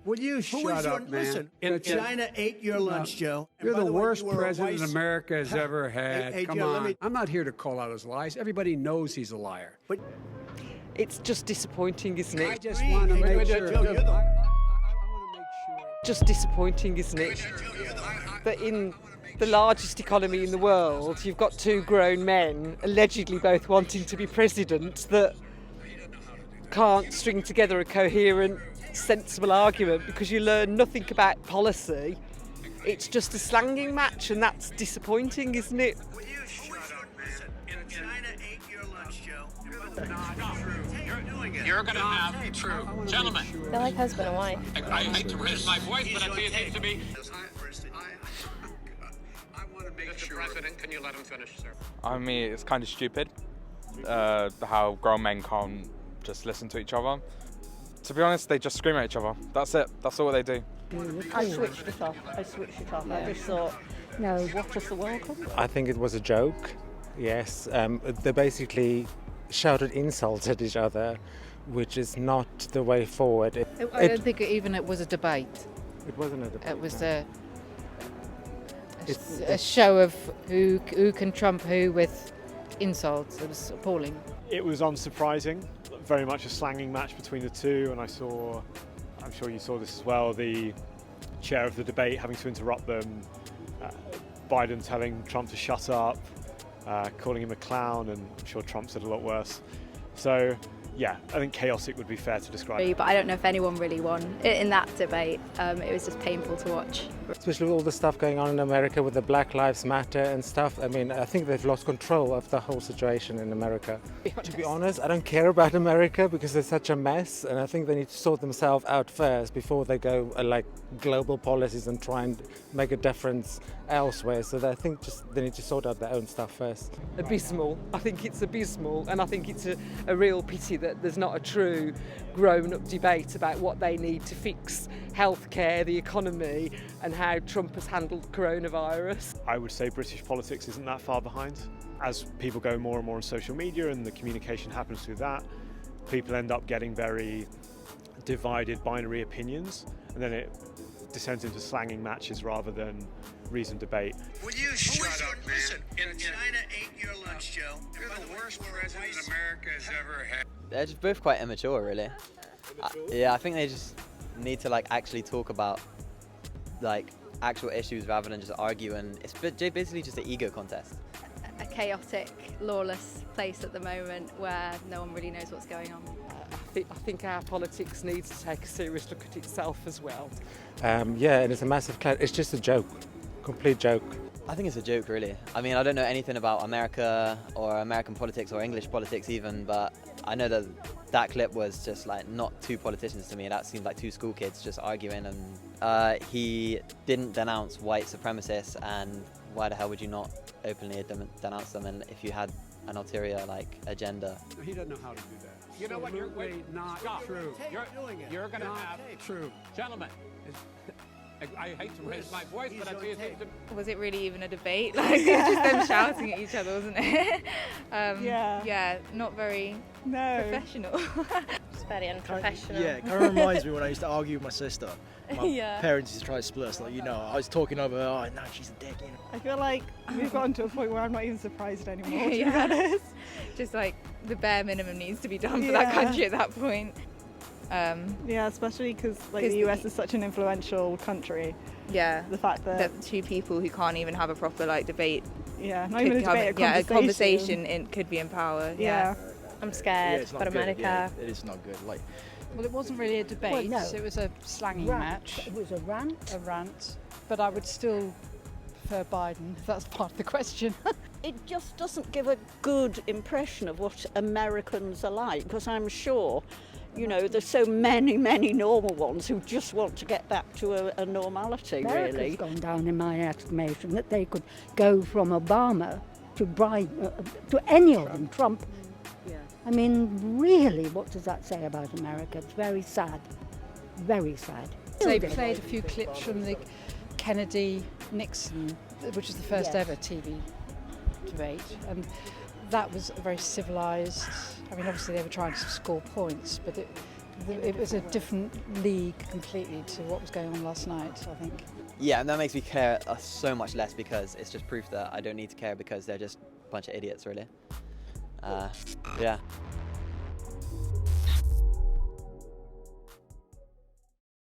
Will you shut up, man? Listen, China ate your lunch, Joe. You're the worst president America has ever had. Hey, Come Joe, on. I'm not here to call out his lies. Everybody knows he's a liar. But it's just disappointing, isn't it? I just want to make sure. I want to make sure. Just disappointing, isn't it? That in the largest economy in the world, you've got two grown men, allegedly both wanting to be president, that can't string together a coherent, sensible argument because you learn nothing about policy. It's just a slanging match, and that's disappointing, isn't it? will you shut up, man? China ate your lunch, Joe. You're going to have true. Gentlemen, They're like husband and wife. I hate to raise my voice, but I feel it needs to be. I want to make Mr. sure. President, can you let him finish, sir? I mean, it's kind of stupid how grown men can't just listen to each other. To be honest, they just scream at each other. That's it. That's all they do. I switched it off. I just thought, no, what does the world come? I think it was a joke, yes. They basically shouted insults at each other, which is not the way forward. I don't think it was a debate. It wasn't a debate. It was no. a show of who can trump who with insults. It was appalling. It was unsurprising, very much a slanging match between the two, and I'm sure you saw this as well, the chair of the debate having to interrupt them, Biden telling Trump to shut up, calling him a clown, and I'm sure Trump said a lot worse. So yeah, I think chaotic would be fair to describe. But I don't know if anyone really won in that debate. It was just painful to watch. Especially with all the stuff going on in America with the Black Lives Matter and stuff. I mean, I think they've lost control of the whole situation in America. To be honest, I don't care about America because they're such a mess, and I think they need to sort themselves out first before they go like global policies and try and make a difference elsewhere. So I think just they need to sort out their own stuff first. Abysmal. I think it's abysmal, and I think it's a real pity that there's not a true grown-up debate about what they need to fix healthcare, the economy, and how Trump has handled coronavirus. I would say British politics isn't that far behind. As people go more and more on social media and the communication happens through that, people end up getting very divided binary opinions, and then it descends into slanging matches rather than reasoned debate. Will you shut up, man? China ate your lunch, Joe. You're the worst president America has ever had. They're just both quite immature, really. I think they just need to actually talk about actual issues rather than just argue, and it's basically just an ego contest. A chaotic, lawless place at the moment where no one really knows what's going on. I think our politics needs to take a serious look at itself as well. Yeah, and it's a massive it's just a joke, complete joke. I think it's a joke, really. I mean, I don't know anything about America or American politics or English politics even, but I know that clip was just not two politicians to me. That seemed like two school kids just arguing, and he didn't denounce white supremacists, and why the hell would you not openly denounce them, and if you had an ulterior agenda? He doesn't know how to do that. You know what? You're not Stop. true. You're going to have true. Gentlemen, I hate to raise my voice, but I feel it needs to. Was it really even a debate? It was just them shouting at each other, wasn't it? Yeah, not very professional. It's very unprofessional. Yeah, it kind of reminds me when I used to argue with my sister. My Yeah. parents used to try to split us, I was talking over her, oh, no, she's a dick, you know. I feel like we've gotten to a point where I'm not even surprised anymore, to be Yeah. honest. Just the bare minimum needs to be done for Yeah. that country at that point. Yeah, especially because the 'Cause US is such an influential country. Yeah. The fact that Two people who can't even have a proper debate. not even a debate, a conversation could be in power. Yeah. I'm scared it's not for good. America. Yeah, it is not good. Well, it wasn't really a debate. Well, no. It was a slanging match. It was a rant. A rant. But I would still prefer Biden, if that's part of the question. It just doesn't give a good impression of what Americans are like, because I'm sure, there's so many normal ones who just want to get back to a normality, America's really. gone down in my estimation, that they could go from Obama to any of them, Trump. Yeah. I mean, really, what does that say about America? It's very sad, very sad. They played a few clips from the Kennedy-Nixon, which is the first ever TV debate, and that was very civilised. I mean, obviously they were trying to score points, but It was a different league completely to what was going on last night, I think. Yeah, and that makes me care so much less because it's just proof that I don't need to care because they're just a bunch of idiots, really. Yeah.